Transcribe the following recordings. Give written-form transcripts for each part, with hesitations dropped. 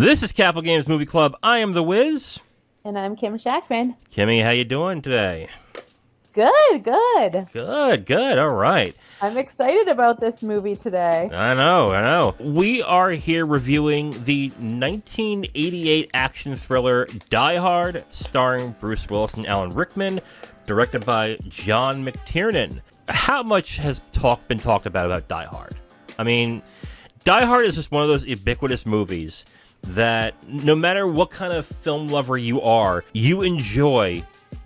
This is Capital Games Movie Club. I am the Wiz. And I'm Kim Shactman. Kimmy, how you doing today? Good. Good. All right. I'm excited about this movie today. I know. We are here reviewing the 1988 action thriller Die Hard, starring Bruce Willis and Alan Rickman, directed by John McTiernan. How much has been talked about Die Hard? I mean, Die Hard is just one of those ubiquitous movies that no matter what kind of film lover you are, you enjoy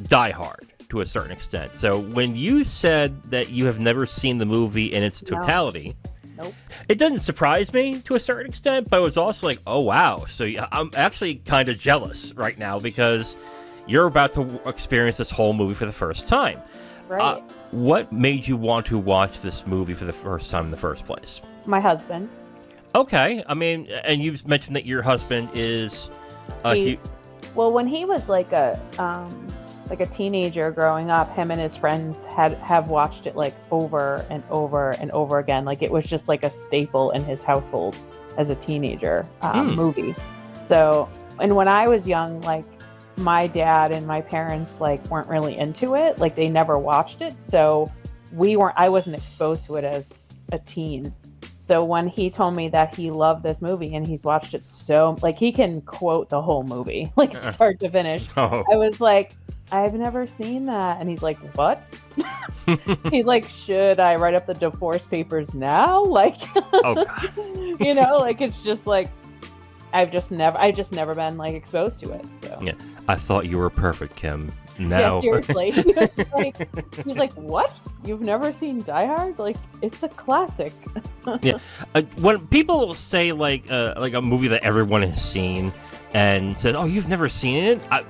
Die Hard to a certain extent. So when you said that you have never seen the movie in its totality, Nope. It doesn't surprise me to a certain extent, but it was also like, oh wow. So I'm actually kind of jealous right now because you're about to experience this whole movie for the first time. Right. What made you want to watch this movie for the first time in the first place? My husband. Okay. I mean, and you mentioned that your husband is Well, when he was like a teenager growing up, him and his friends have watched it like over and over and over again. Like it was just like a staple in his household as a teenager movie. So, and when I was young, like my dad and my parents like weren't really into it. Like they never watched it. So I wasn't exposed to it as a teen. So when he told me that he loved this movie and he's watched it like he can quote the whole movie, like start to finish. Oh. I was like, I've never seen that. And he's like, what? He's like, should I write up the divorce papers now? Like, oh, God. Like it's just like, I've just never been like exposed to it. So Yeah, I thought you were perfect, Kim. No. Yeah, seriously. He's like, what? You've never seen Die Hard? Like, it's a classic. Yeah. When people say like a movie that everyone has seen and says, "Oh, you've never seen it," I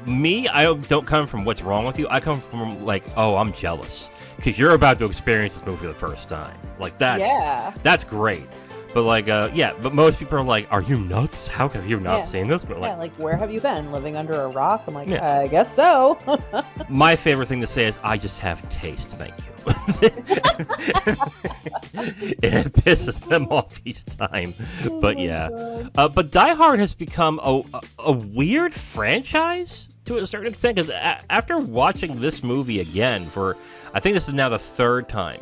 don't come from what's wrong with you. I come from like, "Oh, I'm jealous because you're about to experience this movie for the first time." Like that's great. But like, but most people are like, "Are you nuts? How have you not seen this?" But like, where have you been? Living under a rock? I'm like, I guess so. My favorite thing to say is, "I just have taste, thank you." It pisses them off each time. But but Die Hard has become a weird franchise to a certain extent because after watching this movie again I think this is now the third time,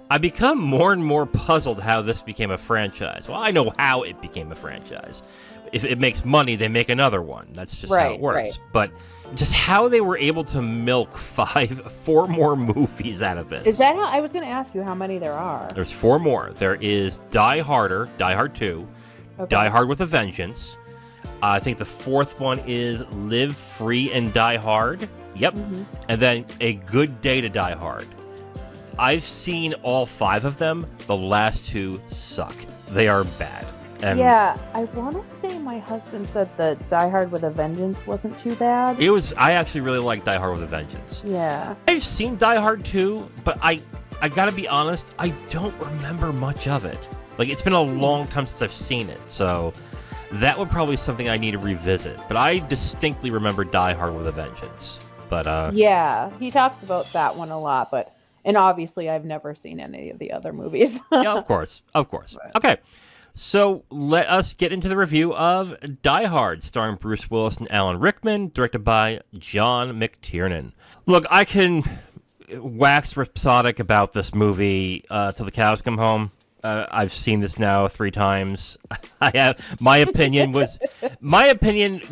I become more and more puzzled how this became a franchise. Well, I know how it became a franchise. If it makes money, they make another one. That's just how it works. Right. But just how they were able to milk 4 more movies out of this. Is that how? I was going to ask you how many there are. There's 4 more. There is Die Hard 2, Die Hard with a Vengeance. I think the 4th one is Live Free and Die Hard. Yep. Mm-hmm. And then A Good Day to Die Hard. I've seen all 5 of them. The last 2 suck. They are bad. I want to say my husband said that Die Hard with a Vengeance wasn't too bad. I actually really like Die Hard with a Vengeance. Yeah. I've seen Die Hard 2, but I gotta be honest, I don't remember much of it. Like, it's been a long time since I've seen it, so that would probably be something I need to revisit. But I distinctly remember Die Hard with a Vengeance. But yeah, he talks about that one a lot, and obviously I've never seen any of the other movies. Yeah, of course. Okay. So let us get into the review of Die Hard, starring Bruce Willis and Alan Rickman, directed by John McTiernan. Look, I can wax rhapsodic about this movie till the cows come home. I've seen this now 3 times. My opinion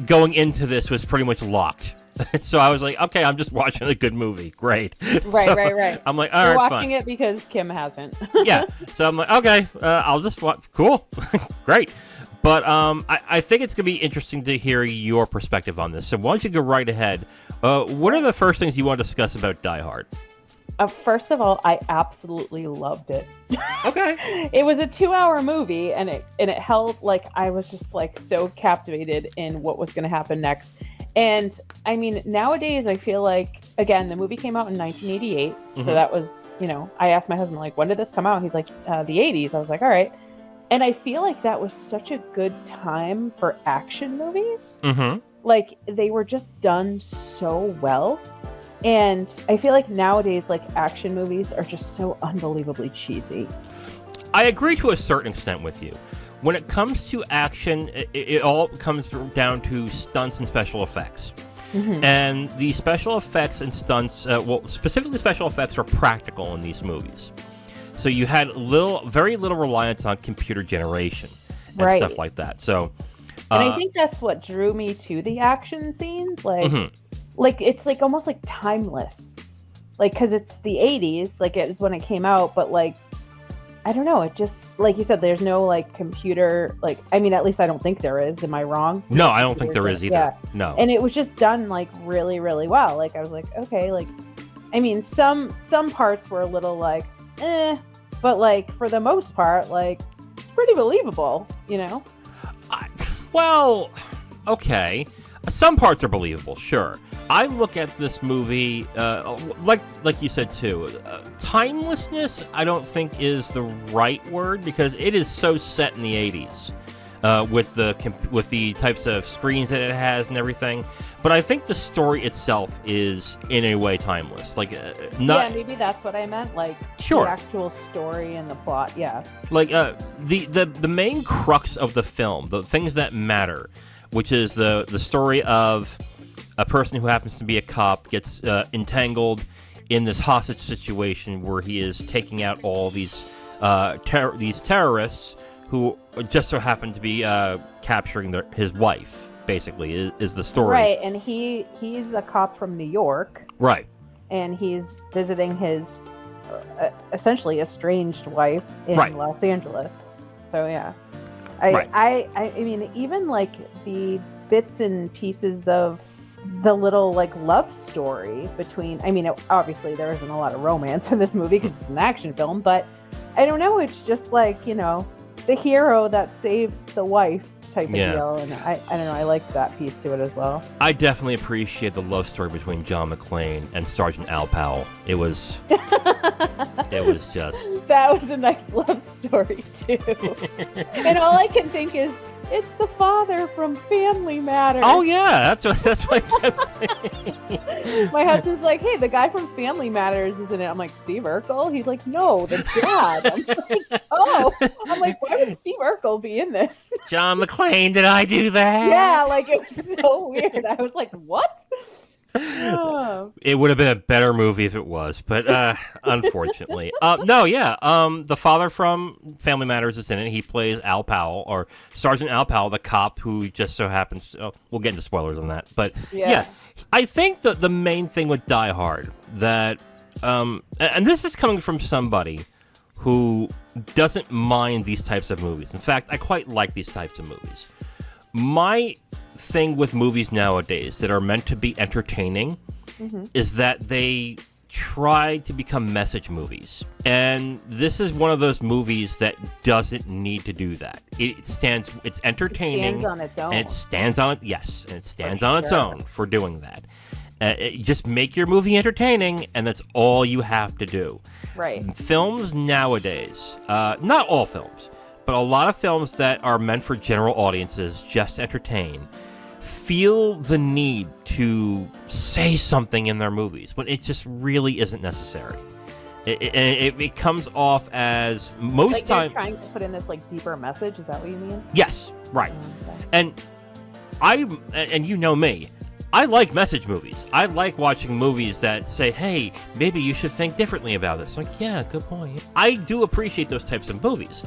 going into this was pretty much locked. So I was like, okay, I'm just watching a good movie. Great. Right. I'm like, all You're right, watching it because Kim hasn't. Yeah. So I'm like, okay, I'll just watch. Cool. Great. But I think it's going to be interesting to hear your perspective on this. So why don't you go right ahead. What are the first things you want to discuss about Die Hard? First of all, I absolutely loved it. Okay. It was a 2-hour movie, and it held, like, I was just like so captivated in what was going to happen next. And I mean, nowadays I feel like, again, the movie came out in 1988. Mm-hmm. So that was, I asked my husband, like, when did this come out? He's like, the 80s. I was like, all right. And I feel like that was such a good time for action movies. Mm-hmm. Like, they were just done so well. And I feel like nowadays, like, action movies are just so unbelievably cheesy. I agree to a certain extent with you. when it comes to action, it all comes down to stunts and special effects. Mm-hmm. And the special effects and stunts, specifically special effects, are practical in these movies. So you had very little reliance on computer generation and stuff like that. So, and I think that's what drew me to the action scenes. Mm-hmm. Like it's like almost like timeless. Like, because it's the 80s, like it was when it came out, but like, I don't know, it just, like you said, there's no like computer, like, I mean, at least I don't think there is. Am I wrong? No, I don't think there is either. Yeah. No. And it was just done like really, really well. Like, I was like, okay, like, I mean, some parts were a little like, but like for the most part, like, it's pretty believable, you know? Well, okay. Some parts are believable, sure. I look at this movie, like you said too, timelessness I don't think is the right word, because it is so set in the 80s with the types of screens that it has and everything. But I think the story itself is in a way timeless. Like, not. Yeah, maybe that's what I meant. Like, sure, the actual story and the plot. Yeah. Like the main crux of the film, the things that matter, which is the story of a person who happens to be a cop gets entangled in this hostage situation where he is taking out all these terrorists who just so happen to be capturing his wife. Basically, is the story. Right, and he's a cop from New York. Right. And he's visiting his essentially estranged wife in Los Angeles. So yeah, I mean, even like the bits and pieces of the little like love story between, I mean, obviously there isn't a lot of romance in this movie because it's an action film, but I don't know, it's just like, you know, the hero that saves the wife type of deal, and I don't know, I like that piece to it as well. I definitely appreciate the love story between John McClane and Sergeant Al Powell. It was just that was a nice love story too. And all I can think is, it's the father from Family Matters. Oh yeah, that's what I kept saying. My husband's like, hey, the guy from Family Matters is in it. I'm like, Steve Urkel? He's like, no, the dad. I'm like, oh. I'm like, why would Steve Urkel be in this? John McClane, did I do that? Yeah, like it was so weird. I was like, what? Oh. It would have been a better movie if it was, but unfortunately. The father from Family Matters is in it. He plays Al Powell, or Sergeant Al Powell, the cop who just so happens to, we'll get into spoilers on that. But yeah, I think the main thing with Die Hard that, and this is coming from somebody who doesn't mind these types of movies. In fact, I quite like these types of movies. My thing with movies nowadays that are meant to be entertaining is that they try to become message movies. And this is one of those movies that doesn't need to do that. It's entertaining. It stands on its own. And it stands on it, yes. And it stands on its own for doing that. Just make your movie entertaining, and that's all you have to do. Right. Films nowadays, not all films, but a lot of films that are meant for general audiences, just entertain, feel the need to say something in their movies when it just really isn't necessary. It comes off as most like time trying to put in this like deeper message. Is that what you mean? Yes, right. Okay. And you know me, I like message movies. I like watching movies that say, hey, maybe you should think differently about this. Like, yeah, good point. I do appreciate those types of movies.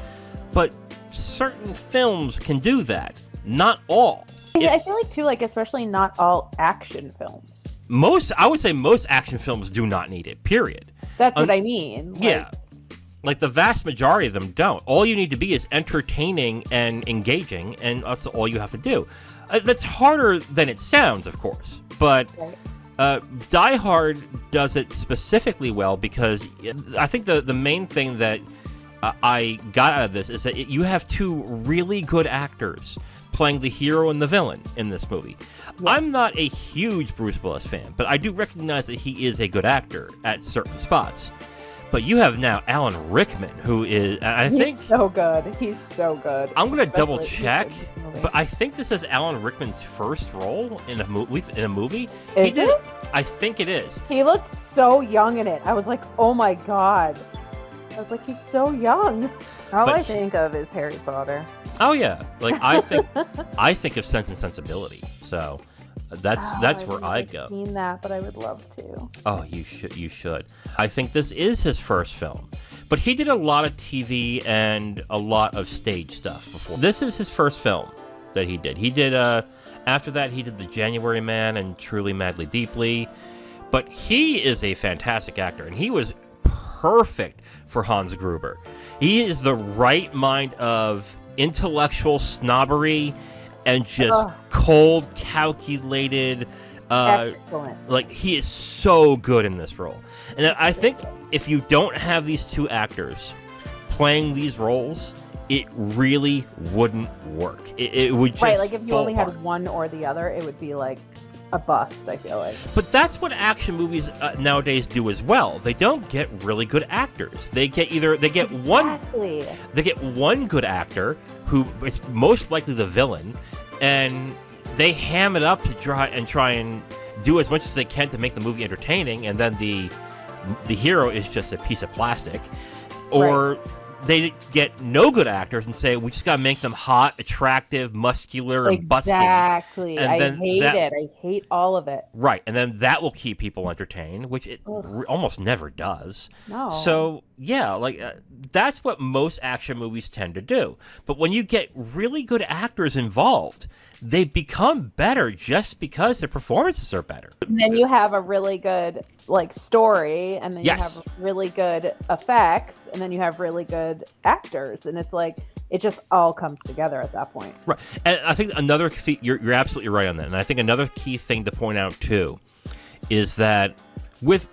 But certain films can do that. Not all. I feel like, too, like, especially not all action films. I would say most action films do not need it, period. That's what I mean. Like, yeah. Like, the vast majority of them don't. All you need to be is entertaining and engaging, and that's all you have to do. That's harder than it sounds, of course. But Die Hard does it specifically well because I think the main thing that I got out of this is that you have two really good actors playing the hero and the villain in this movie. Yeah. I'm not a huge Bruce Willis fan, but I do recognize that he is a good actor at certain spots. But you have now Alan Rickman, who is, He's so good. He's so good. I'm going to double check, but I think this is Alan Rickman's first role in a movie. Is it? I think it is. He looked so young in it. I was like, oh my god. I was like, he's so young. All But I think of is Harry Potter. Oh yeah, like I think of Sense and Sensibility. So that's where I go. I've seen that, but I would love to. Oh, you should. I think this is his first film, but he did a lot of TV and a lot of stage stuff before. This is his first film that he did. He did after that he did The January Man and Truly Madly Deeply, but he is a fantastic actor, and he was perfect for Hans Gruber. He is the right mind of intellectual snobbery and just cold, calculated. Excellent. Like, he is so good in this role. And I think if you don't have these two actors playing these roles, it really wouldn't work. It would just right. Like if you only apart. had one or the other, it would be like a bust, I feel like. But that's what action movies nowadays do as well. They don't get really good actors. They get one good actor who is most likely the villain, and they ham it up to try and do as much as they can to make the movie entertaining, and then the hero is just a piece of plastic. Or Right. they get no good actors and say, we just gotta make them hot, attractive, muscular, and busty. Exactly. And I then hate it. I hate all of it. Right, and then that will keep people entertained, which it almost never does. No. So, yeah, that's what most action movies tend to do. But when you get really good actors involved, they become better just because their performances are better. And then you have a really good story, and then you have really good effects, and then you have really good actors, and it's like it just all comes together at that point. Right, and I think another key, you're absolutely right on that, and I think another key thing to point out too is that with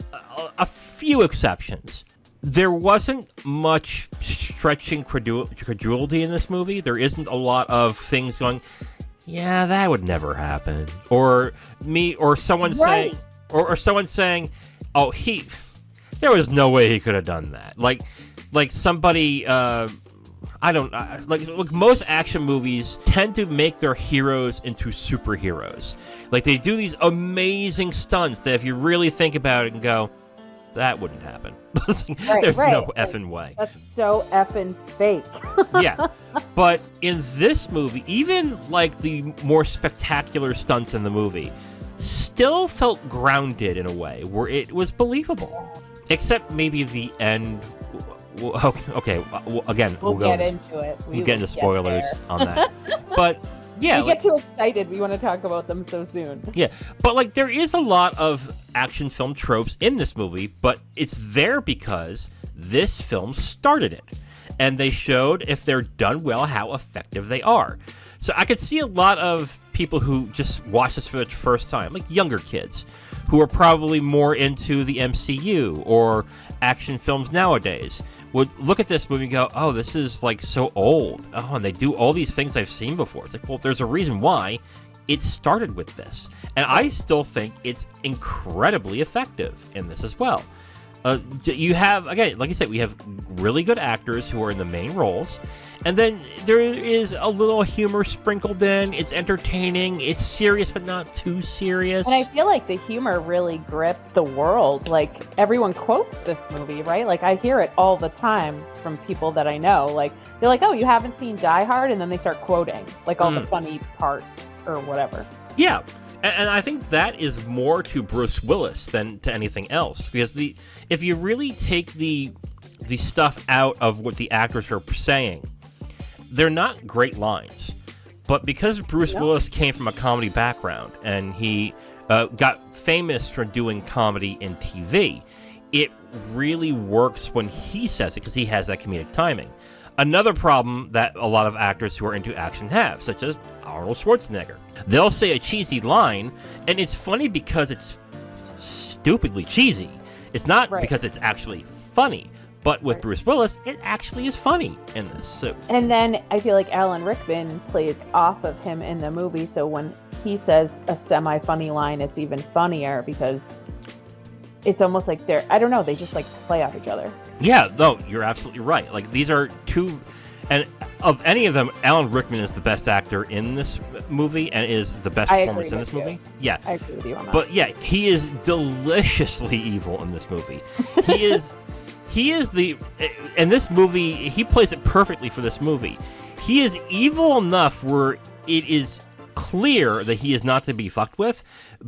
a few exceptions, there wasn't much stretching credulity in this movie. There isn't a lot of things going, yeah, that would never happen, or someone saying, or someone saying, oh, there was no way he could have done that. Like somebody, like most action movies tend to make their heroes into superheroes. Like they do these amazing stunts that if you really think about it and go, that wouldn't happen. There's no effing way. That's so effing fake. Yeah. But in this movie, even like the more spectacular stunts in the movie still felt grounded in a way where it was believable. Except maybe the end. Okay, again, we'll get into it. We'll get into spoilers on that. But yeah, we get too excited. We want to talk about them so soon. Yeah, but there is a lot of action film tropes in this movie, but it's there because this film started it, and they showed, if they're done well, how effective they are. So I could see a lot of people who just watch this for the first time, like younger kids, who are probably more into the MCU or action films nowadays, would look at this movie and go, oh, this is so old. Oh, and they do all these things I've seen before. It's like, well, there's a reason why it started with this. And I still think it's incredibly effective in this as well. You have, again, like I said, we have really good actors who are in the main roles. And then there is a little humor sprinkled in. It's entertaining. It's serious, but not too serious. And I feel like the humor really gripped the world. Like, everyone quotes this movie, right? Like, I hear it all the time from people that I know. Like, they're like, oh, you haven't seen Die Hard? And then they start quoting, all the funny parts or whatever. Yeah. And I think that is more to Bruce Willis than to anything else. Because if you really take the stuff out of what the actors are saying, they're not great lines. But because Bruce Willis came from a comedy background and he got famous for doing comedy in TV, it really works when he says it because he has that comedic timing. Another problem that a lot of actors who are into action have, such as Arnold Schwarzenegger. They'll say a cheesy line, and it's funny because it's stupidly cheesy. It's not because it's actually funny. But with Bruce Willis, it actually is funny in this. So. And then I feel like Alan Rickman plays off of him in the movie, so when he says a semi-funny line, it's even funnier because it's almost like I don't know, they just play off each other. Yeah, no, you're absolutely right. These are two, and of any of them, Alan Rickman is the best actor in this movie and is the best performance in this movie. Yeah, I agree with you on that. But yeah, he is deliciously evil in this movie. he is in this movie, he plays it perfectly for this movie. He is evil enough where it is clear that he is not to be fucked with,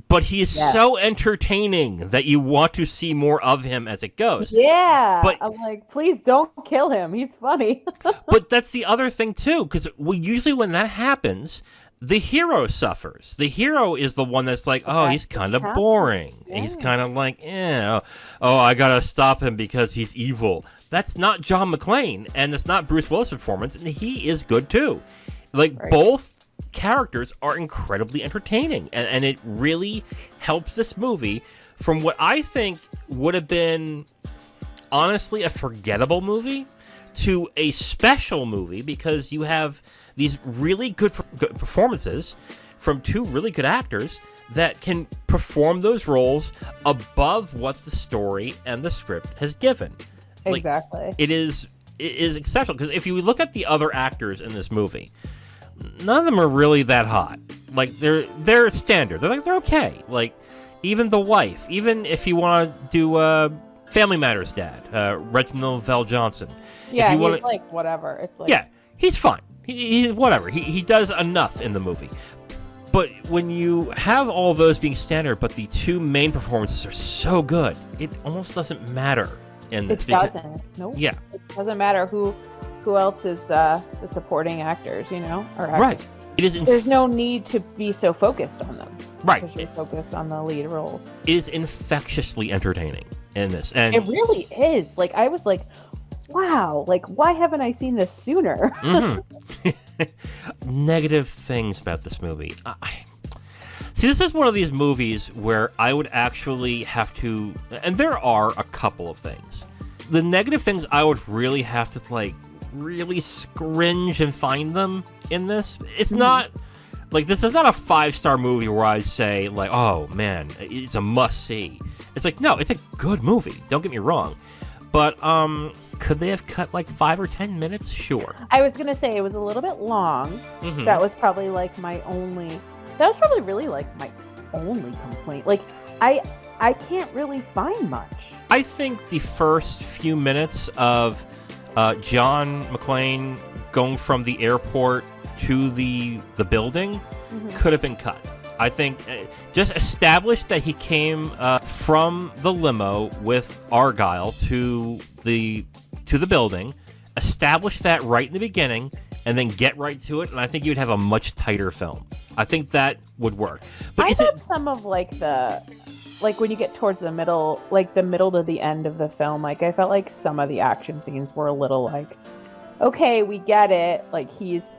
but he is so entertaining that you want to see more of him as it goes. Yeah, but I'm like, please don't kill him. He's funny. But that's the other thing too, because usually when that happens, the hero suffers. The hero is the one that's like, oh, he's kind of boring. Yeah. He's kind of like, oh, I gotta stop him because he's evil. That's not John McClane, and it's not Bruce Willis' performance, and he is good too. Like, both characters are incredibly entertaining, and it really helps this movie from what I think would have been, honestly, a forgettable movie to a special movie, because you have these really good performances from two really good actors that can perform those roles above what the story and the script has given. Exactly. Like, it is exceptional, because if you look at the other actors in this movie, none of them are really that hot. Like, they're standard. They're okay. Like, even the wife, even if you want to do Family Matters dad, Reginald Vell Johnson. Yeah, if you he's like whatever. It's like, yeah, he's fine. He's whatever. He does enough in the movie. But when you have all those being standard, but the two main performances are so good, it almost doesn't matter in this. It doesn't. Nope. Yeah. It doesn't matter who else is the supporting actors, or actors. Right. There's no need to be so focused on them. Right. Because you're focused on the lead roles. It is infectiously entertaining in this. And it really is. Like, I was like, wow, like, why haven't I seen this sooner? Negative things about this movie. See, this is one of these movies where I would actually have to, and there are a couple of things. The negative things, I would really have to, like, really scringe and find them in this. It's not, like, this is not a 5-star movie where I say, like, oh, man, it's a must-see. It's like, no, it's a good movie. Don't get me wrong. But, could they have cut like 5 or 10 minutes? Sure. I was gonna say it was a little bit long. That was probably like my only. That was probably really like my only complaint. Like, I can't really find much. I think the first few minutes of John McClane going from the airport to the building could have been cut. I think just establish that he came from the limo with Argyle to the building, establish that right in the beginning, and then get right to it, and I think you'd have a much tighter film. I think that would work. But I thought some of like when you get towards the middle, like the middle to the end of the film, like I felt like some of the action scenes were a little like, okay, we get it. Like he's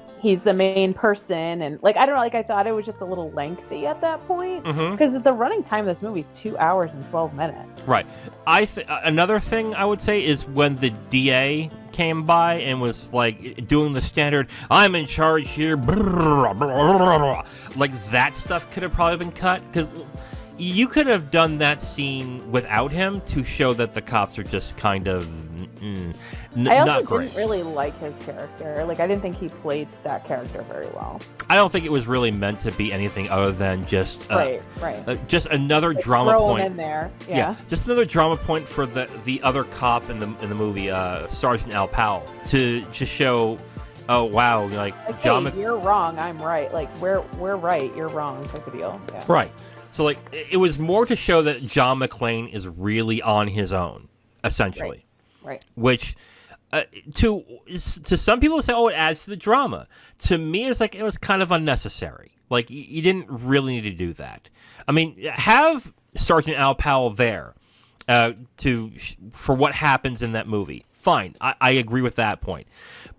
the main person, and like I don't know, like I thought it was just a little lengthy at that point, because the running time of this movie is 2 hours and 12 minutes. Right. Another thing I would say is when the DA came by and was like doing the standard, I'm in charge here, like that stuff could have probably been cut, because you could have done that scene without him to show that the cops are just kind of I also not great. Didn't really like his character. Like, I didn't think he played that character very well. I don't think it was really meant to be anything other than just right. Just another like drama point in there. Yeah, just another drama point for the other cop in the movie, Sergeant Al Powell, to just show, oh wow, like John. Hey, you're wrong, I'm right. Like we're right, you're wrong, type of deal. Yeah. Right. So like it was more to show that John McClane is really on his own, essentially. Right. Which, to some people say, oh, it adds to the drama. To me, it's like it was kind of unnecessary. Like you didn't really need to do that. I mean, have Sergeant Al Powell there for what happens in that movie. Fine, I agree with that point.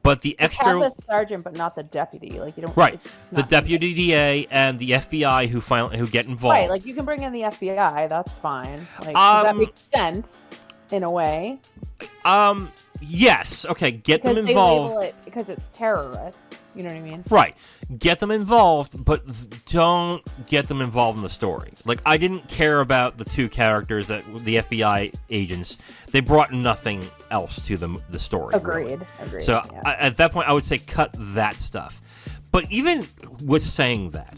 But the extra have the sergeant, but not the deputy. Like you don't. Right, the deputy DA and the FBI who get involved. Right, like you can bring in the FBI. That's fine. Like that makes sense in a way. Yes. Okay. Get because them involved. They label it because it's terrorists. You know what I mean? Right. Get them involved, but don't get them involved in the story. Like, I didn't care about the two characters, the FBI agents. They brought nothing else to the story. Agreed. Really. Agreed. So at that point, I would say cut that stuff. But even with saying that,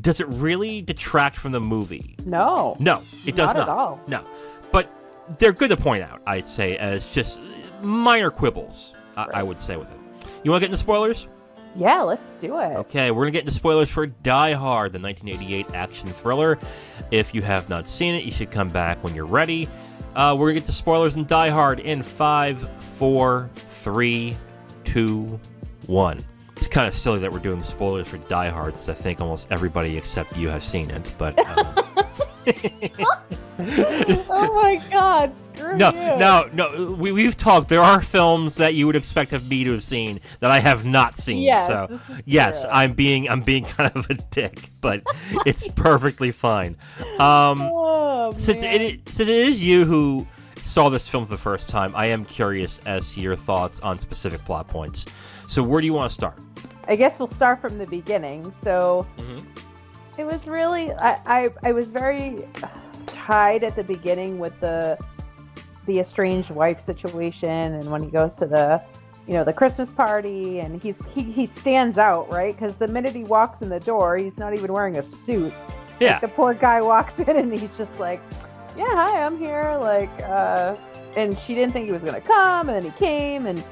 does it really detract from the movie? No. No, it does not. Not at all. No. But they're good to point out, I'd say, as just minor quibbles, I would say, with it. You want to get into spoilers? Yeah, let's do it. Okay, we're going to get into spoilers for Die Hard, the 1988 action thriller. If you have not seen it, you should come back when you're ready. We're going to get to spoilers in Die Hard in 5, 4, 3, 2, 1. It's kind of silly that we're doing the spoilers for Die Hard, since I think almost everybody except you have seen it, but... Oh my God! Screw you. No. We've talked. There are films that you would expect of me to have seen that I have not seen. Yes, so yes, true. I'm being kind of a dick, but it's perfectly fine. Since it is you who saw this film for the first time, I am curious as to your thoughts on specific plot points. So where do you want to start? I guess we'll start from the beginning. So it was really I was very tied at the beginning with the estranged wife situation, and when he goes to the Christmas party, and he stands out, right? Because the minute he walks in the door, he's not even wearing a suit. Yeah. Like, the poor guy walks in and he's just like, yeah, hi, I'm here. Like, and she didn't think he was gonna come, and then he came, and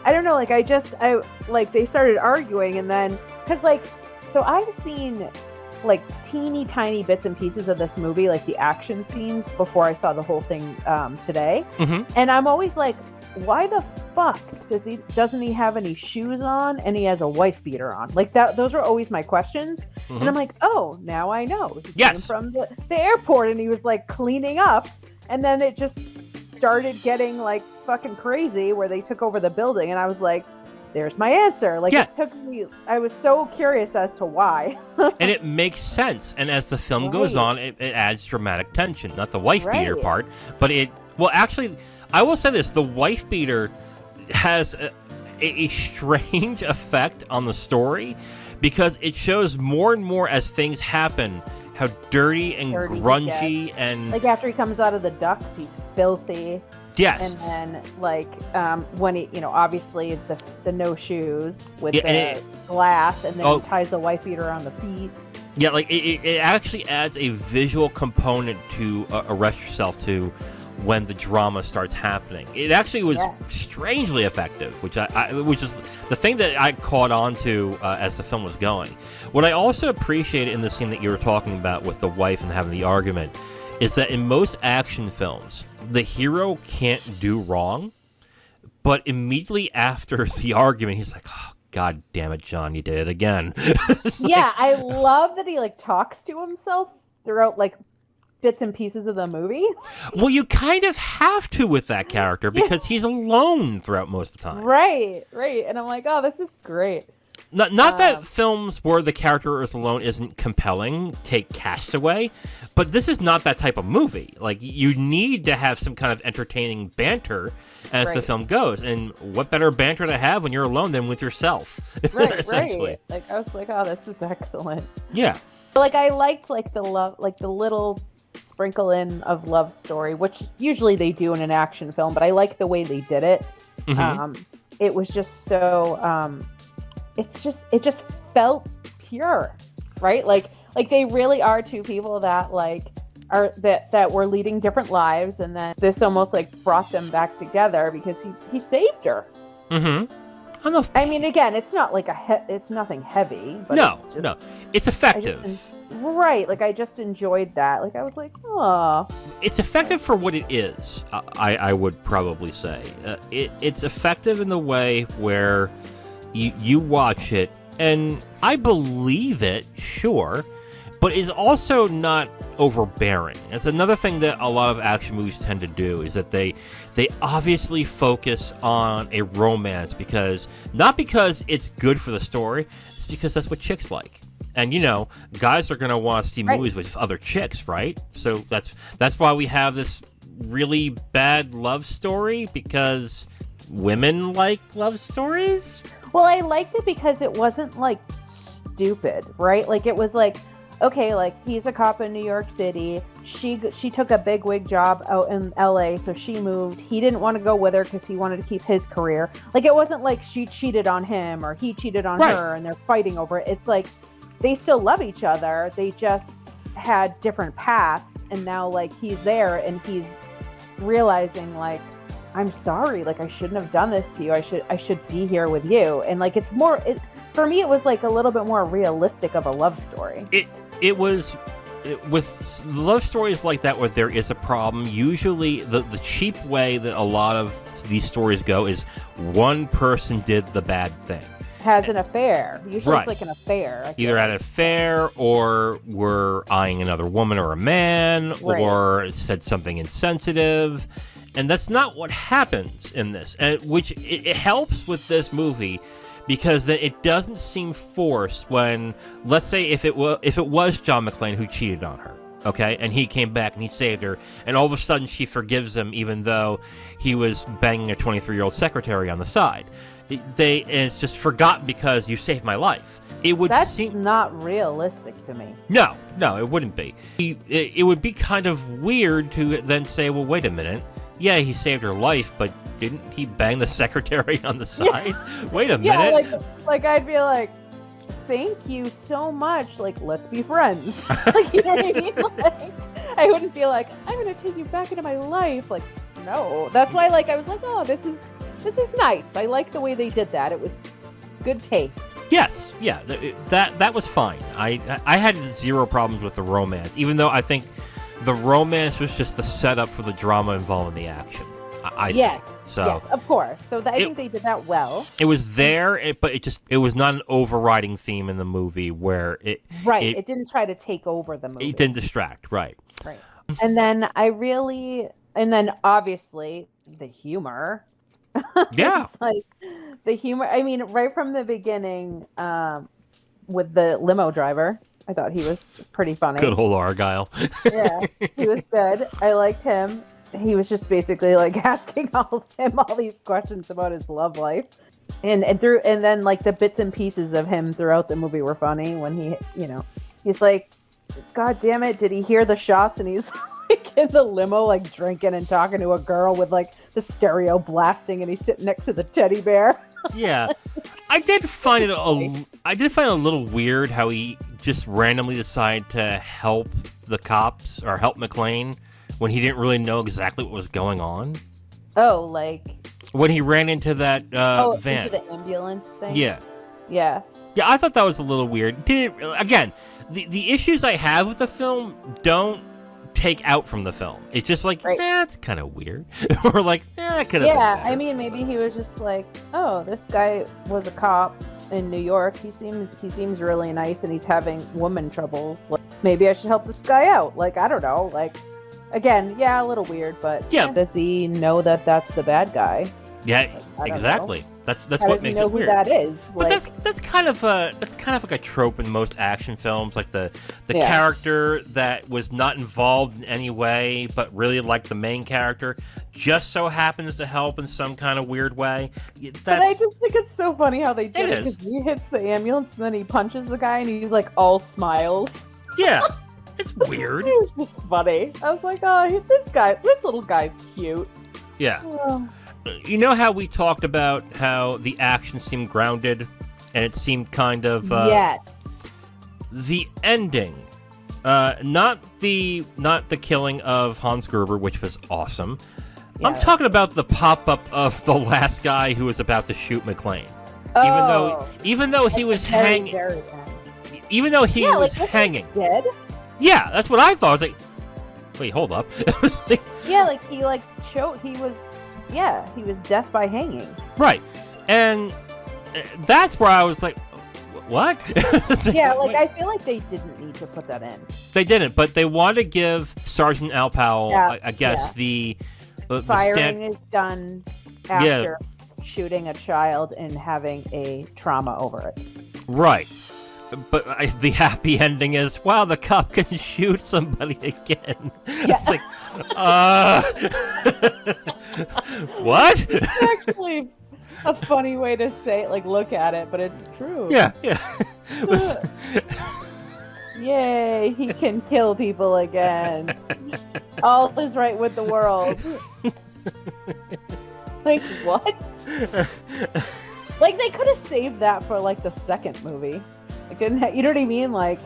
I don't know, like, they started arguing, and then, because, like, so I've seen, like, teeny tiny bits and pieces of this movie, like the action scenes, before I saw the whole thing today. And I'm always like, why the fuck doesn't he have any shoes on, and he has a wife beater on? Like, those were always my questions. And I'm like, oh, now I know. He came from the airport, and he was, like, cleaning up, and then it just started getting, like, fucking crazy where they took over the building, and I was like, there's my answer. Like, it took me, I was so curious as to why. And it makes sense. And as the film goes on, it adds dramatic tension. Not the wife beater part, but actually, I will say this, the wife beater has a strange effect on the story, because it shows more and more as things happen how dirty and grungy, and... Like, after he comes out of the ducts, he's filthy. Yes. And then, like, when he, obviously the no shoes with the glass, and then he ties the wife beater on the feet. Yeah, like, it actually adds a visual component to Arrest Yourself to when the drama starts happening. It actually was strangely effective, which which is the thing that I caught on to as the film was going. What I also appreciated in the scene that you were talking about with the wife and having the argument is that in most action films, the hero can't do wrong, but immediately after the argument, he's like, oh, God damn it, John, you did it again. Yeah, I love that he, like, talks to himself throughout, like, bits and pieces of the movie. Well, you kind of have to with that character, because he's alone throughout most of the time. Right. And I'm like, oh, this is great. Not that films where the character is alone isn't compelling, take Castaway, but this is not that type of movie. Like, you need to have some kind of entertaining banter as the film goes, and what better banter to have when you're alone than with yourself, essentially. Right. Like, I was like, oh, this is excellent. Yeah. Like, I liked, like, the love, like, the little sprinkle in of love story, which usually they do in an action film, but I like the way they did it. It was just so... it just felt pure, right? Like they really are two people that, like, are that were leading different lives, and then this almost, like, brought them back together because he saved her. I mean, again, it's not like it's nothing heavy, but it's effective. Right, like, I just enjoyed that. Like, I was like, oh. It's effective for what it is, I would probably say. It's effective in the way where you watch it, and I believe it, sure, but it's also not overbearing. It's another thing that a lot of action movies tend to do, is that they obviously focus on a romance not because it's good for the story, it's because that's what chicks like. And, guys are going to want to see movies with other chicks, right? So that's why we have this really bad love story, because women like love stories. Well, I liked it because it wasn't, like, stupid, right? Like, it was like, okay, like, he's a cop in New York City. She took a big wig job out in LA, so she moved. He didn't want to go with her because he wanted to keep his career. Like, it wasn't like she cheated on him or he cheated on her and they're fighting over it. It's like, they still love each other. They just had different paths, and now, like, he's there and he's realizing like, I'm sorry, like I shouldn't have done this to you. I should be here with you. And like it's more for me it was like a little bit more realistic of a love story. With love stories like that where there is a problem, usually the cheap way that a lot of these stories go is one person did the bad thing. Has an affair. Usually Right. it's like an affair. Either had an affair or were eyeing another woman or a man Right. or said something insensitive. And that's not what happens in this, which it helps with this movie because then it doesn't seem forced when, let's say, if it was John McClane who cheated on her, okay, and he came back and he saved her, and all of a sudden she forgives him even though he was banging a 23-year-old secretary on the side. And it's just forgotten because you saved my life. That's not realistic to me. No, it wouldn't be. It would be kind of weird to then say, well, wait a minute. Yeah, he saved her life, but didn't he bang the secretary on the side? Wait a minute. Yeah, like I'd be like, thank you so much. Like, let's be friends. Like, you know what I mean? Like, I wouldn't feel like I'm gonna take you back into my life. Like, no. That's why, like, I was like, oh, this is nice. I like the way they did that. It was good taste. Yes, yeah, that was fine. I had zero problems with the romance, even though I think the romance was just the setup for the drama involving the action. I think. So yes, of course. So I think they did that well. It was there, but it was not an overriding theme in the movie where it didn't try to take over the movie. It didn't distract, right? Right. And then obviously the humor. Yeah. Like the humor. I mean, right from the beginning, with the limo driver, I thought he was pretty funny. Good old Argyle. Yeah, he was good. I liked him. He was just basically like asking all these questions about his love life, and then like the bits and pieces of him throughout the movie were funny when he's like, God damn it, did he hear the shots? And he's like in the limo like drinking and talking to a girl with like the stereo blasting, and he's sitting next to the teddy bear. Yeah, I did find it a little weird how he just randomly decided to help the cops or help McClane when he didn't really know exactly what was going on. Oh, like when he ran into that van, into the ambulance thing. Yeah. I thought that was a little weird. Again, the issues I have with the film don't take out from the film. It's just like, it's kind of weird. Or like, could have been better. I mean, maybe he was just like, oh, this guy was a cop in New York. He seems really nice, and he's having woman troubles. Like, maybe I should help this guy out. Like, I don't know. Like, again, a little weird, but does he know that that's the bad guy? Yeah, like, exactly. Know. That's what makes it weird. How does he know who that is? But like, that's kind of like a trope in most action films, like the character that was not involved in any way but really liked the main character just so happens to help in some kind of weird way. But I just think it's so funny how they did it. Because he hits the ambulance and then he punches the guy and he's like all smiles. Yeah, it's weird. It was just funny. I was like, oh, this little guy's cute. Yeah. Oh. You know how we talked about how the action seemed grounded and it seemed kind of yes. The ending, not the killing of Hans Gruber, which was awesome. Yeah. I'm talking about the pop-up of the last guy who was about to shoot McClane. Even though he was hanging, even though he was hanging. Dead? Yeah, that's what I thought. I was like, wait, hold up. He was death by hanging. Right. And that's where I was like, what? Yeah, like, I feel like they didn't need to put that in. They didn't, but they wanted to give Sergeant Al Powell, I guess, the firing his gun after shooting a child and having a trauma over it. Right. But the happy ending is, wow, the cop can shoot somebody again. Yeah. It's like, what? It's actually a funny way to say it, like, look at it, but it's true. Yeah. Yay, he can kill people again. All is right with the world. Like, what? Like, they could have saved that for, like, the second movie. Like, you know what I mean? Like,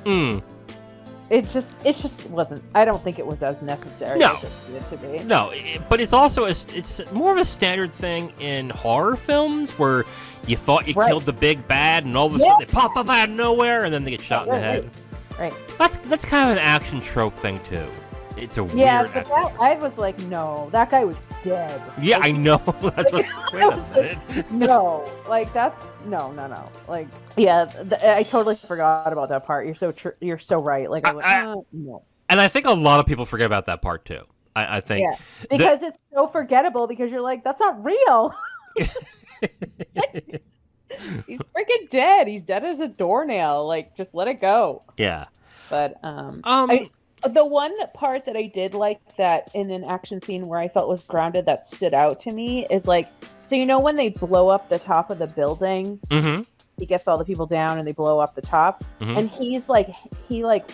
it just wasn't. I don't think it was as necessary No. as it needed to be. No, but it's also it's more of a standard thing in horror films where you thought you killed the big bad, and all of a sudden they pop up out of nowhere, and then they get shot in the head. Right. That's kind of an action trope thing too. It's a Yeah, weird. but I was like, no, that guy was dead. Yeah, like, I know. That's what's wait a minute. No, like that's no. Like, yeah, I totally forgot about that part. You're so you're so right. Like, I was no. And I think a lot of people forget about that part too. I think because it's so forgettable because you're like, that's not real. He's freaking dead. He's dead as a doornail. Like, just let it go. Yeah. But the one part that I did like that in an action scene where I felt was grounded that stood out to me is like, so you know when they blow up the top of the building, he gets all the people down and they blow up the top, and he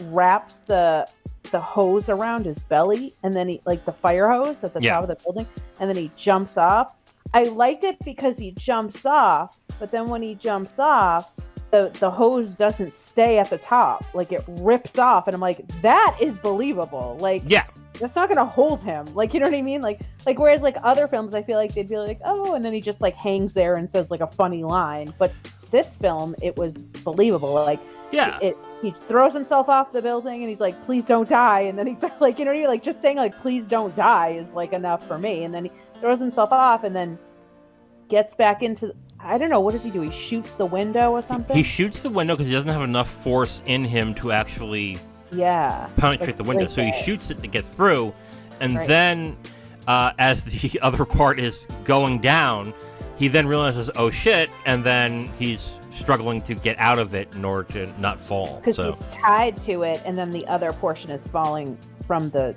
wraps the hose around his belly, and then he like the fire hose at the top of the building, and then he jumps off. I liked it because he jumps off, but then when he jumps off, the hose doesn't stay at the top. Like, it rips off, and I'm like, that is believable. Like, that's not gonna hold him. Like, you know what I mean? Like whereas like other films, I feel like they'd be like, oh, and then he just like hangs there and says like a funny line. But this film, it was believable. Like, he throws himself off the building and he's like, please don't die. And then he like, you know what I mean? Like, just saying like, please don't die is like enough for me. And then he throws himself off and then gets back into, I don't know, what does he do? He shoots the window or something? He shoots the window because he doesn't have enough force in him to actually penetrate the window. So he shoots it to get through, and then as the other part is going down, he then realizes, oh shit, and then he's struggling to get out of it in order to not fall. Because he's tied to it, and then the other portion is falling from the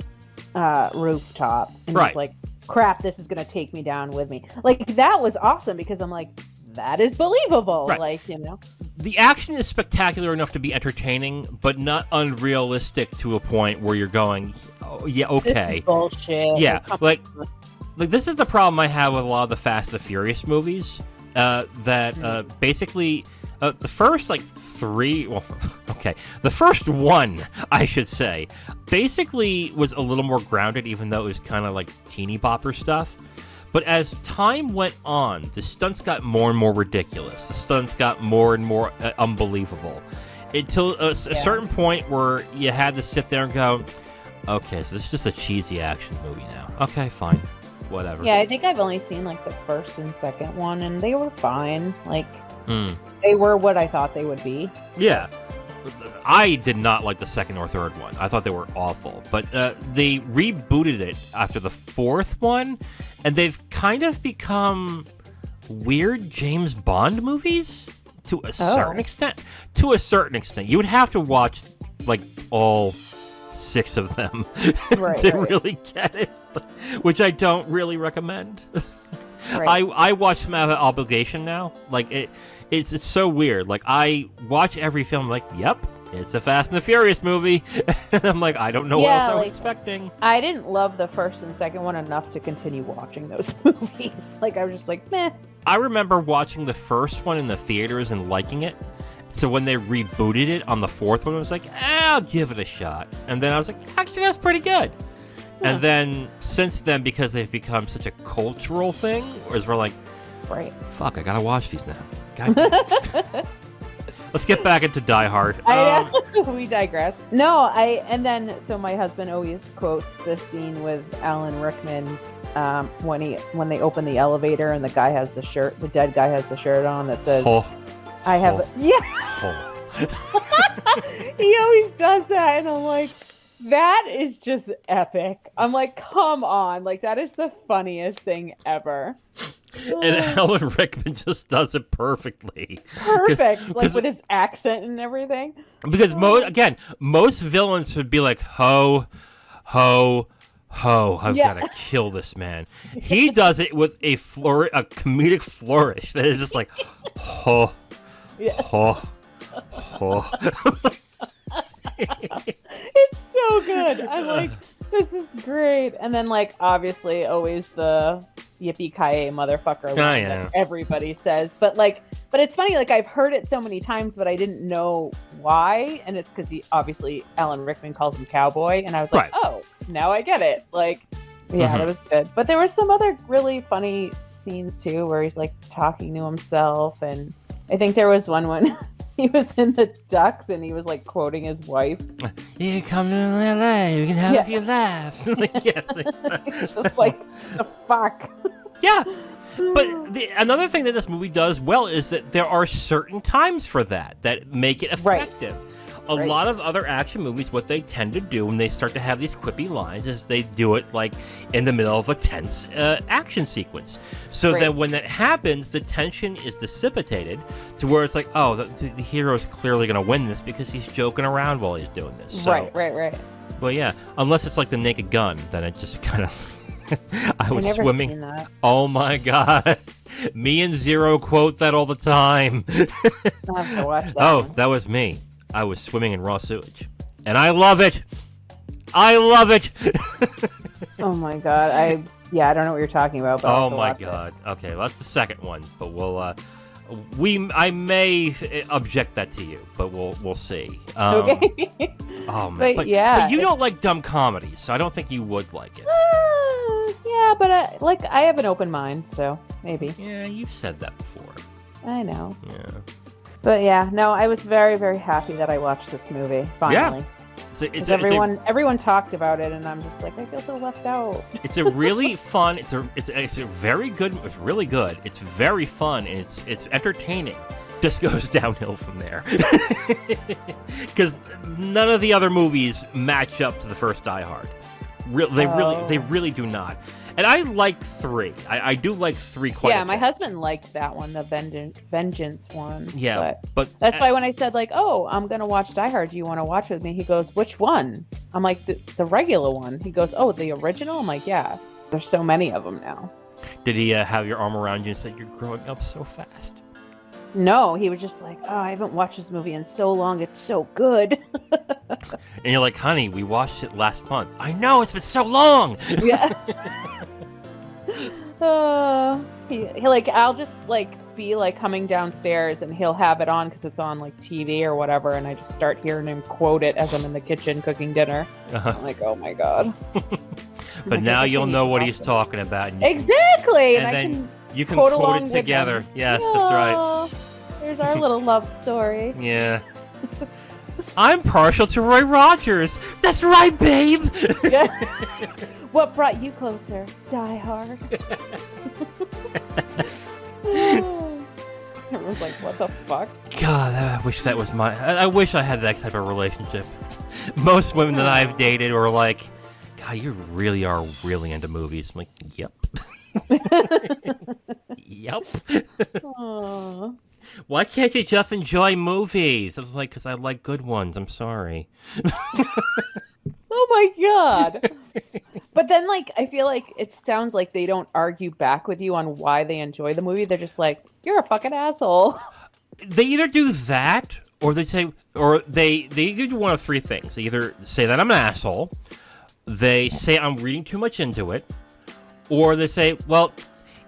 rooftop. And he's like, crap, this is going to take me down with me. Like, that was awesome because I'm like, that is believable. Like, you know, the action is spectacular enough to be entertaining, but not unrealistic to a point where you're going, oh, yeah, okay. This is bullshit. Yeah, like this is the problem I have with a lot of the Fast and the Furious movies. Basically, the first the first one, I should say, basically was a little more grounded, even though it was kind of like teeny bopper stuff. But as time went on, the stunts got more and more ridiculous. The stunts got more and more unbelievable. Until a certain point where you had to sit there and go, okay, so this is just a cheesy action movie now. Okay, fine. Whatever. Yeah, I think I've only seen like the first and second one, and they were fine. Like, they were what I thought they would be. Yeah. I did not like the second or third one. I thought they were awful. But they rebooted it after the fourth one, and they've kind of become weird James Bond movies to a certain extent. To a certain extent. You would have to watch, like, all 6 of them to really get it, which I don't really recommend. I watch them out of obligation now. Like, it's so weird. Like, I watch every film like, yep, it's a Fast and the Furious movie. And I'm like, I don't know what else I was expecting. I didn't love the first and second one enough to continue watching those movies. Like, I was just like, meh. I remember watching the first one in the theaters and liking it. So when they rebooted it on the fourth one, I was like, I'll give it a shot. And then I was like, actually, that's pretty good. And then, since then, because they've become such a cultural thing, whereas we're like, fuck, I gotta watch these now. God damn. Let's get back into Die Hard. We digress. So my husband always quotes this scene with Alan Rickman when they open the elevator and the dead guy has the shirt on that says, I have He always does that, and I'm like, that is just epic. I'm like, come on. Like, that is the funniest thing ever. And Alan Rickman just does it perfectly. Perfect. Like, with his accent and everything. Because, most villains would be like, ho, ho, ho, I've got to kill this man. He does it with a comedic flourish that is just like, ho, ho, ho. It's so good. I'm like, this is great. And then, like, obviously always the yippee-ki-yay motherfucker line yeah. that everybody says. But it's funny, like I've heard it so many times, but I didn't know why. And it's because obviously Alan Rickman calls him cowboy. And I was like, oh, now I get it. Like, yeah, that was good. But there were some other really funny scenes too, where he's like talking to himself. And I think there was one when he was in the Ducks and he was like quoting his wife. You come to LA, you can have a few laughs. Like, yes. It's just like, the fuck. Yeah. But another thing that this movie does well is that there are certain times for that make it effective. Right. A lot of other action movies, what they tend to do when they start to have these quippy lines is they do it like in the middle of a tense action sequence. So that when that happens, the tension is dissipated to where it's like, oh, the hero's clearly going to win this because he's joking around while he's doing this. So, right. Well, yeah, unless it's like The Naked Gun, then it just kind of... I was never swimming. Seen that. Oh my god. Me and Zero quote that all the time. I'll have to watch that. That was me. I was swimming in raw sewage. And I love it. I love it. Oh my god. I don't know what you're talking about. But oh my god. Okay, well, that's the second one, but we'll I may object that to you, but we'll see. Okay. Oh man. But you don't like dumb comedies, so I don't think you would like it. Yeah, but I have an open mind, so maybe. Yeah, you've said that before. I know. Yeah. But yeah, no, I was very, very happy that I watched this movie, finally. Yeah. Everyone talked about it, and I'm just like, I feel so left out. It's a really fun, it's a very good, it's really good. It's very fun, and it's entertaining. Just goes downhill from there. Because none of the other movies match up to the first Die Hard. They really do not. And I like 3. I do like 3 quite a bit. Yeah, my husband liked that one, the Vengeance one. Yeah, but that's why when I said like, oh, I'm going to watch Die Hard, do you want to watch with me? He goes, which one? I'm like, the regular one. He goes, oh, the original? I'm like, yeah, there's so many of them now. Did he have your arm around you and say, you're growing up so fast? No, he was just like, oh, I haven't watched this movie in so long. It's so good. And you're like, honey, we watched it last month. I know, it's been so long. Yeah. I'll just like be like coming downstairs and he'll have it on because it's on like TV or whatever, and I just start hearing him quote it as I'm in the kitchen cooking dinner. I'm like, oh my god. But now you'll know what he's talking about. Exactly. And then you can quote it together. Yes, that's right. There's our little love story. Yeah. I'm partial to Roy Rogers. That's right, babe. Yeah. What brought you closer? Die Hard. Everyone's like, what the fuck? God, I wish that was I wish I had that type of relationship. Most women that I've dated were like, God, you really are really into movies. I'm like, yep. Yep. Aww. Why can't you just enjoy movies? I was like, because I like good ones. I'm sorry. Oh my god. But then, like, I feel like it sounds like they don't argue back with you on why they enjoy the movie. They're just like, you're a fucking asshole. They either do that, or they say, or they either do one of 3 things. They either say that I'm an asshole, they say I'm reading too much into it, or they say, well,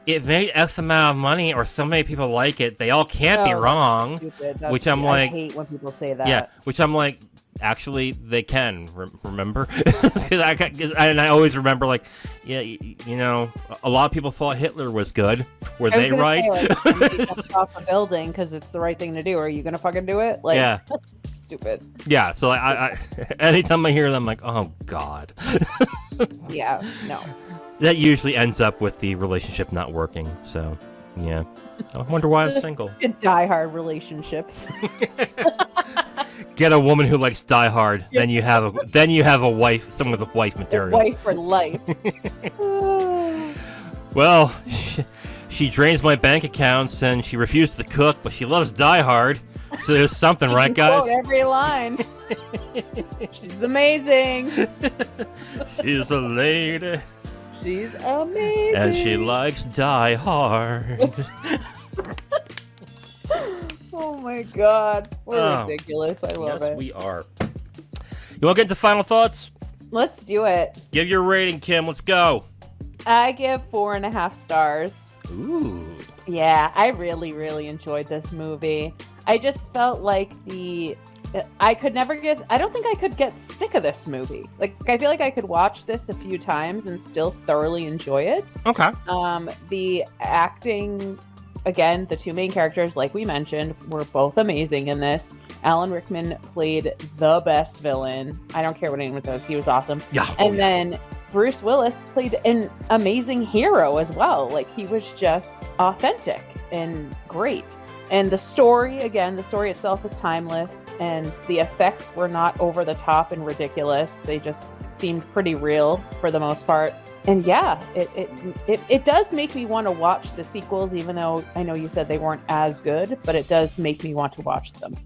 it made X amount of money, or so many people like it, they all can't be wrong. Which I'm like, I hate when people say that. Yeah, which I'm like, actually, they can, remember? And I always remember, like, yeah, you know, a lot of people thought Hitler was good. Were they right? Say, like, jump off a building because it's the right thing to do. Are you going to fucking do it? Like, yeah. Stupid. Yeah, so I anytime I hear them, I'm like, oh, God. Yeah, no. That usually ends up with the relationship not working, so, yeah. I wonder why I'm single. Die Hard relationships. Get a woman who likes Die Hard, then you have a wife, someone with a wife material. A wife for life. Well, she drains my bank accounts and she refused to cook, but she loves Die Hard. So there's something, right, guys? Quote every line. She's amazing. She's a lady. She's amazing. And she likes Die Hard. Oh my god. We're ridiculous. I love it. Yes, we are. You want to get into final thoughts? Let's do it. Give your rating, Kim. Let's go. I give 4.5 stars. Ooh. Yeah, I really, really enjoyed this movie. I just felt like I don't think I could get sick of this movie. Like, I feel like I could watch this a few times and still thoroughly enjoy it. Okay. The acting, again, the two main characters, like we mentioned, were both amazing in this. Alan Rickman played the best villain. I don't care what anyone says. He was awesome. Yeah. And then Bruce Willis played an amazing hero as well. Like, he was just authentic and great. And the story itself is timeless, and the effects were not over the top and ridiculous. They just seemed pretty real for the most part. And yeah, it does make me want to watch the sequels, even though I know you said they weren't as good, but it does make me want to watch them.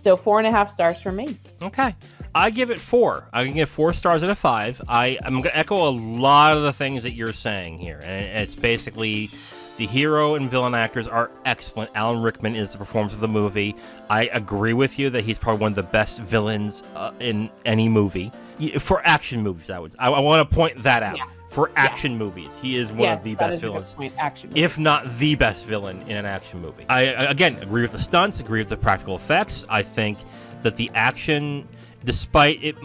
So 4.5 stars from me. Okay. I give it 4. I can give 4 stars out of 5. I'm going to echo a lot of the things that you're saying here. And it's basically the hero and villain actors are excellent. Alan Rickman is the performance of the movie. I agree with you that he's probably one of the best villains in any movie. For action movies, I want to point that out. Yeah. For action movies, he is one of the best villains, if not the best villain in an action movie. I, again, agree with the stunts, agree with the practical effects. I think that the action, despite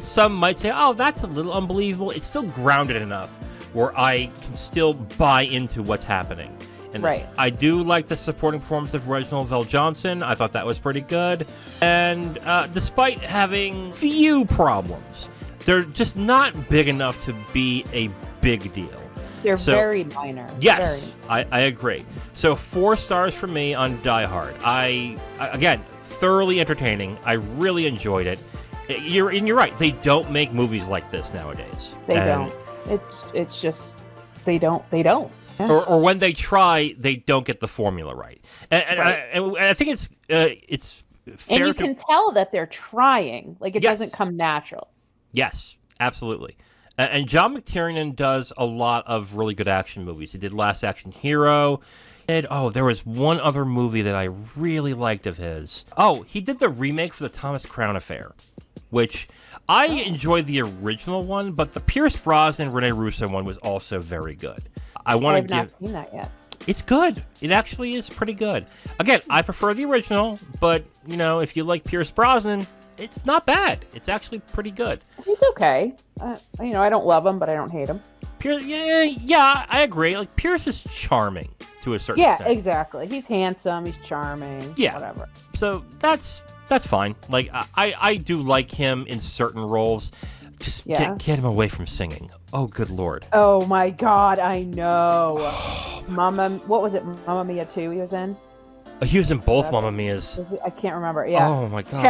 some might say, oh, that's a little unbelievable, it's still grounded enough where I can still buy into what's happening. And right. I do like the supporting performance of Reginald VelJohnson. I thought that was pretty good. And despite having few problems, they're just not big enough to be a big deal. They're very minor. Yes, I agree. So 4 stars from me on Die Hard. Again, thoroughly entertaining. I really enjoyed it. You're right. They don't make movies like this nowadays. They don't. It's just they don't. Yeah. Or when they try, they don't get the formula right. And I think it's fair. And you can tell that they're trying. Like, it doesn't come natural. Yes, absolutely. And John McTiernan does a lot of really good action movies. He did Last Action Hero. There was one other movie that I really liked of his. Oh, he did the remake for the Thomas Crown Affair, which I enjoyed the original one, but the Pierce Brosnan, Rene Russo one was also very good. I have not seen that yet. It's good. It actually is pretty good. Again, I prefer the original, but, if you like Pierce Brosnan, it's not bad. It's actually pretty good. He's okay. I don't love him, but I don't hate him. Pierce, yeah, I agree. Like, Pierce is charming to a certain extent. Yeah, exactly. He's handsome. He's charming. Yeah, whatever. So that's fine. Like, I do like him in certain roles. Just get him away from singing. Oh, good Lord. Oh my God, I know. What was it? Mamma Mia 2 he was in? He was in both Mamma Mias. I can't remember. Yeah. Oh my God.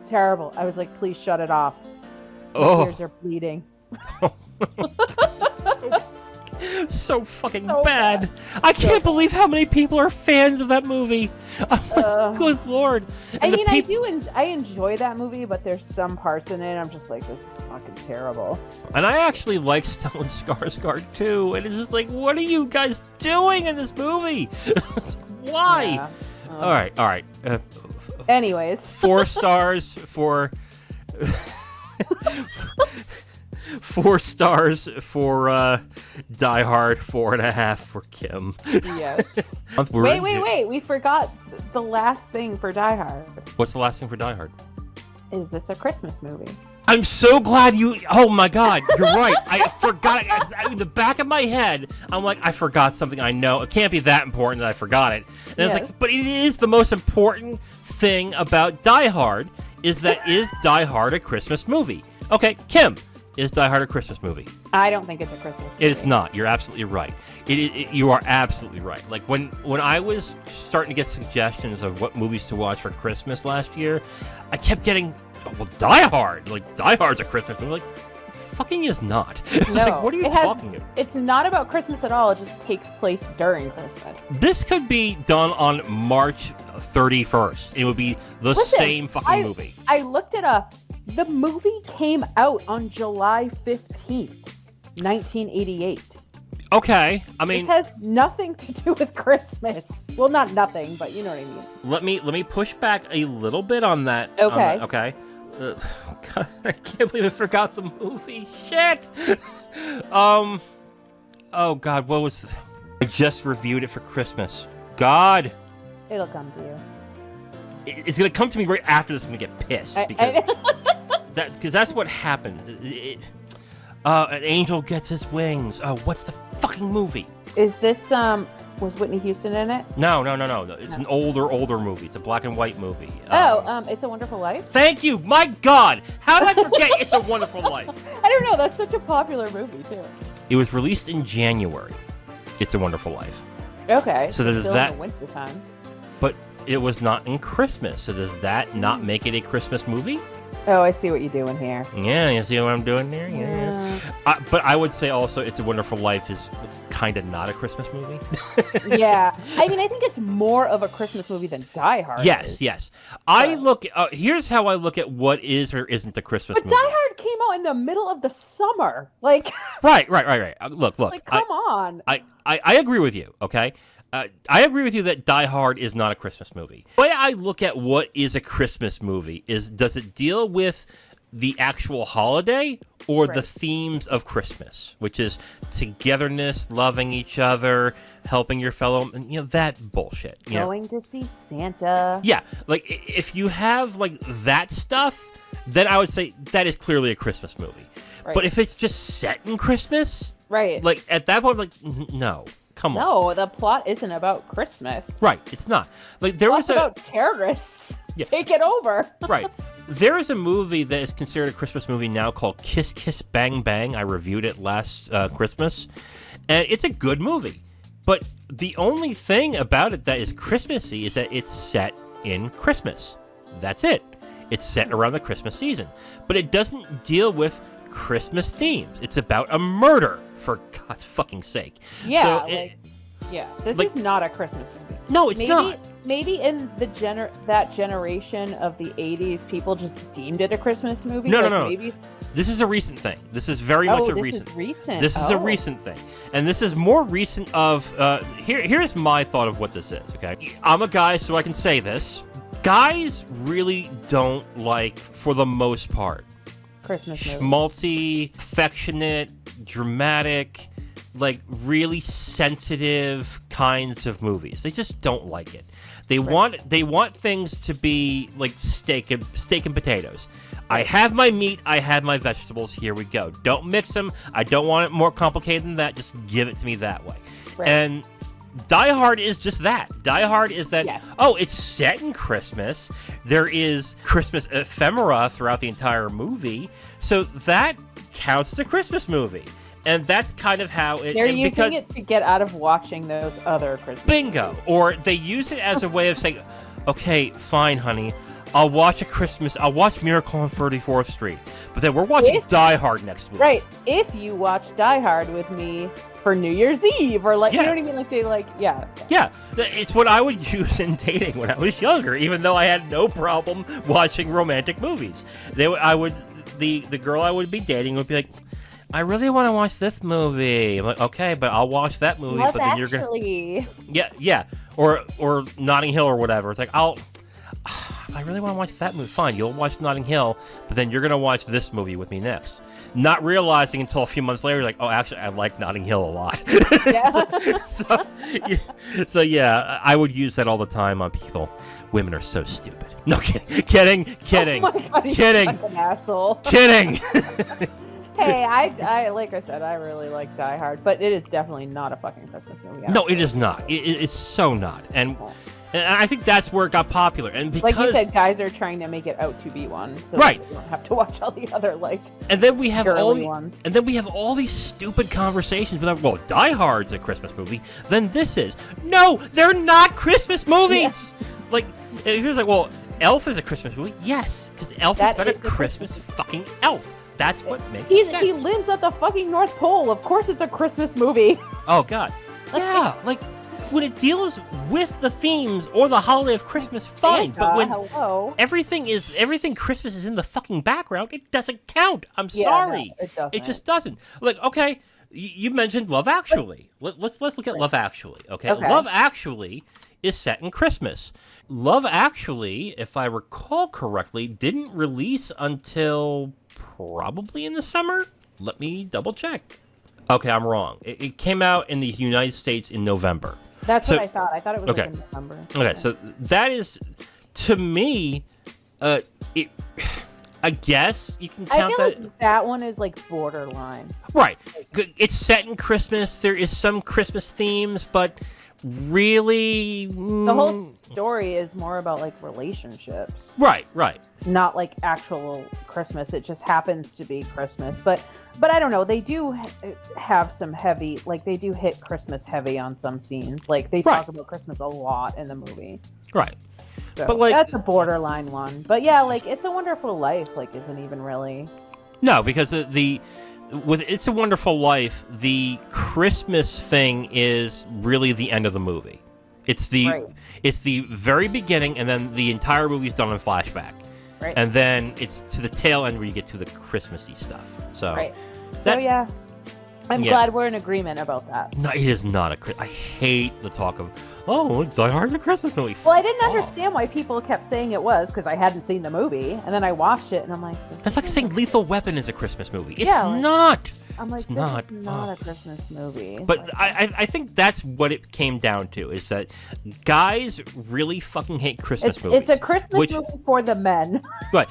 Terrible. I was like, please shut it off. My ears are bleeding. So fucking bad. I can't believe how many people are fans of that movie. Good Lord. And I enjoy that movie, but there's some parts in it I'm just like, this is fucking terrible. And I actually like Stellan Skarsgård too, and it's just like, what are you guys doing in this movie? Why? Yeah. All right. Anyways. 4 stars for 4 stars for Die Hard, 4.5 for Kim. Yes. Wait. We forgot the last thing for Die Hard. What's the last thing for Die Hard? Is this a Christmas movie? I'm so glad you... Oh, my God. You're right. I forgot. In the back of my head, I'm like, I forgot something I know. It can't be that important that I forgot it. And it's like, but it is the most important thing about Die Hard is Die Hard a Christmas movie? Okay, Kim, is Die Hard a Christmas movie? I don't think it's a Christmas movie. It is not. You're absolutely right. You are absolutely right. Like, when I was starting to get suggestions of what movies to watch for Christmas last year, I kept getting... Die Hard. Like, Die Hard's a Christmas movie. Like, fucking is not. It's like, what are you talking about? It's not about Christmas at all. It just takes place during Christmas. This could be done on March 31st. It would be the same fucking movie. I looked it up. The movie came out on July 15th, 1988. Okay, I mean... It has nothing to do with Christmas. Well, not nothing, but you know what I mean. Let me push back a little bit on that. Okay. Okay. God, I can't believe I forgot the movie. Shit! Oh God, what was? I just reviewed it for Christmas. God, It'll come to you. it's gonna come to me right after this. I'm gonna get pissed because that's what happened. An angel gets his wings. Oh, what's the fucking movie? Is this was Whitney Houston in it? No. It's an older movie. It's a black and white movie. It's a Wonderful Life? Thank you. My God, how did I forget It's a Wonderful Life? I don't know. That's such a popular movie too. It was released in January. It's a Wonderful Life. Okay. So there's still that. in the winter time. But it was not in Christmas. So does that not make it a Christmas movie? Oh, I see what you're doing here. Yeah, you see what I'm doing there? Yeah. But I would say also It's a Wonderful Life is kind of not a Christmas movie. Yeah. I mean, I think it's more of a Christmas movie than Die Hard. Yes. Here's how I look at what is or isn't a Christmas movie. But Die Hard came out in the middle of the summer. Like. Right. Look. Like, come on. I agree with you, okay? I agree with you that Die Hard is not a Christmas movie. The way I look at what is a Christmas movie is, does it deal with the actual holiday or the themes of Christmas, which is togetherness, loving each other, helping your fellow, that bullshit. Going to see Santa. Yeah, like if you have like that stuff, then I would say that is clearly a Christmas movie. Right. But if it's just set in Christmas, right? Like at that point, like no. Come on. No, the plot isn't about Christmas. Right, it's not. Like there was about terrorists. Yeah. Take it over. Right. There is a movie that is considered a Christmas movie now called Kiss Kiss Bang Bang. I reviewed it last Christmas, and it's a good movie. But the only thing about it that is Christmassy is that it's set in Christmas. That's it. It's set around the Christmas season. But it doesn't deal with Christmas themes. It's about a murder, for God's fucking sake. Yeah, this is not a Christmas movie. No, it's not. Maybe in the that generation of the 80s, people just deemed it a Christmas movie. No. Maybe... This is a recent thing. This is very much a recent. This is a recent thing, and this is more recent. Here's my thought of what this is. Okay, I'm a guy, so I can say this. Guys really don't like, for the most part, Christmas movies. Schmaltzy, affectionate, dramatic, like really sensitive kinds of movies. They just don't like it. They want things to be like steak and potatoes. I have my meat, I have my vegetables, here we go. Don't mix them. I don't want it more complicated than that. Just give it to me that way. Right. And Die Hard is just that. Die Hard is that, it's set in Christmas. There is Christmas ephemera throughout the entire movie. So that counts as a Christmas movie. And that's kind of how it... They're using it to get out of watching those other Christmas Bingo. movies. Or they use it as a way of saying, okay, fine, honey. I'll watch Miracle on 34th Street. But then we're watching Die Hard next week. Right. If you watch Die Hard with me for New Year's Eve, or you know what I mean? Like they Yeah. It's what I would use in dating when I was younger, even though I had no problem watching romantic movies. The girl I would be dating would be like, I really want to watch this movie. I'm like, okay, but I'll watch that movie. Love but then Actually. You're gonna, yeah, or Notting Hill or whatever. It's like I really want to watch that movie. Fine, you'll watch Notting Hill, but then you're gonna watch this movie with me next. Not realizing until a few months later, like, oh, actually, I like Notting Hill a lot. Yeah. so yeah, I would use that all the time on people. Women are so stupid. No, kidding. Oh my God, kidding. Like an asshole. Kidding. Hey, I like I said, I really like Die Hard, but it is definitely not a fucking Christmas movie. No, it is not. It's so not. And I think that's where it got popular. And because, like you said, guys are trying to make it out to be one, so right. You don't have to watch all the other And then we have ones. And then we have all these stupid conversations with, well, Die Hard's a Christmas movie. Then this is. No, they're not Christmas movies. Yeah. Like, if you're like, well, Elf is a Christmas movie. Yes, because Elf is better Christmas fucking Elf. That's what makes sense. He lives at the fucking North Pole. Of course it's a Christmas movie. Oh, God. Yeah, like, when it deals with the themes or the holiday of Christmas, fine. But when everything Christmas is in the fucking background, it doesn't count. I'm sorry. No, it doesn't. It just doesn't. Like, okay, you mentioned Love Actually. Let's look at Love Actually, okay? Love Actually is set in Christmas. Love Actually, if I recall correctly, didn't release until probably in the summer. Let me double check. Okay, I'm wrong. It came out in the United States in November. That's what I thought. I thought it was okay. like in November. Okay, so that is, to me, I guess you can count that. I feel like that one is like borderline. Right. It's set in Christmas. There is some Christmas themes, but really... The whole story is more about like relationships. Right, right. Not like actual Christmas. It just happens to be Christmas. But I don't know. They do have some heavy, like they do hit Christmas heavy on some scenes. Like they talk about Christmas a lot in the movie. Right. So but like that's a borderline one. But yeah, like It's a Wonderful Life like isn't even really. No, because with It's a Wonderful Life, the Christmas thing is really the end of the movie. It's the very beginning, and then the entire movie's done in flashback. Right. And then it's to the tail end where you get to the Christmassy stuff. So, yeah. I'm glad we're in agreement about that. No, it is not I hate the talk of, Die Hard's a Christmas movie. Well, I didn't understand why people kept saying it was, because I hadn't seen the movie, and then I watched it, and I'm like... It's like saying Lethal Weapon is a Christmas movie. It's not! I'm like, it's not a Christmas movie. But I think that's what it came down to, is that guys really fucking hate Christmas movies. It's a Christmas movie for the men. Right.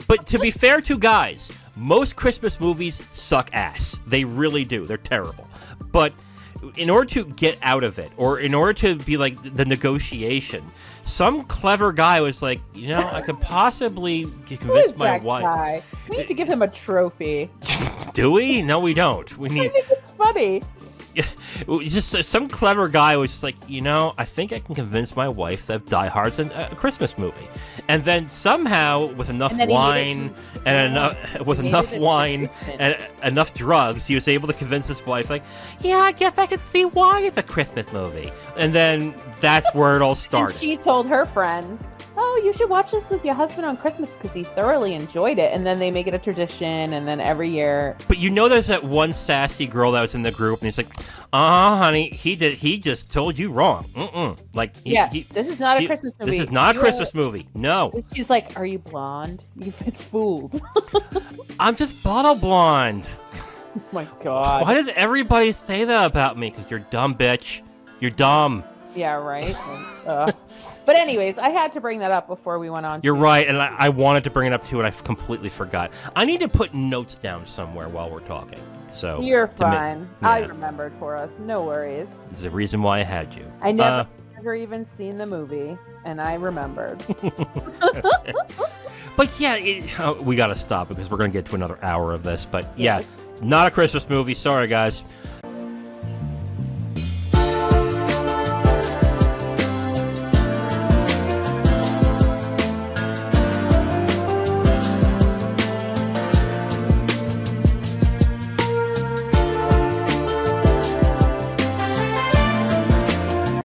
But to be fair to guys, most Christmas movies suck ass. They really do. They're terrible. But in order to get out of it, or in order to be like the negotiation, some clever guy was like, I could possibly convince my wife. Guy? We need to give him a trophy. Do we? No, we don't. We need. I think it's funny. Just some clever guy was just like, I think I can convince my wife that Die Hard's a Christmas movie, and then somehow with enough wine and enough drugs, he was able to convince his wife, like, yeah, I guess I could see why it's a Christmas movie, and then that's where it all started. And she told her friends, you should watch this with your husband on Christmas because he thoroughly enjoyed it. And then they make it a tradition, and then every year. But there's that one sassy girl that was in the group, and he's like, honey, he just told you wrong. Like, this is not a Christmas movie. This is not a Christmas movie. No. She's like, are you blonde? You've been fooled. I'm just bottle blonde. Oh my God. Why does everybody say that about me? Because you're dumb, bitch. You're dumb. Yeah, right? But anyways, I had to bring that up before we went on. You're right, and I wanted to bring it up too, and I completely forgot. I need to put notes down somewhere while we're talking. So you're fine. I remembered for us. No worries. It's the reason why I had you. I never even seen the movie, and I remembered. But yeah, we got to stop because we're going to get to another hour of this. But yeah, not a Christmas movie. Sorry, guys.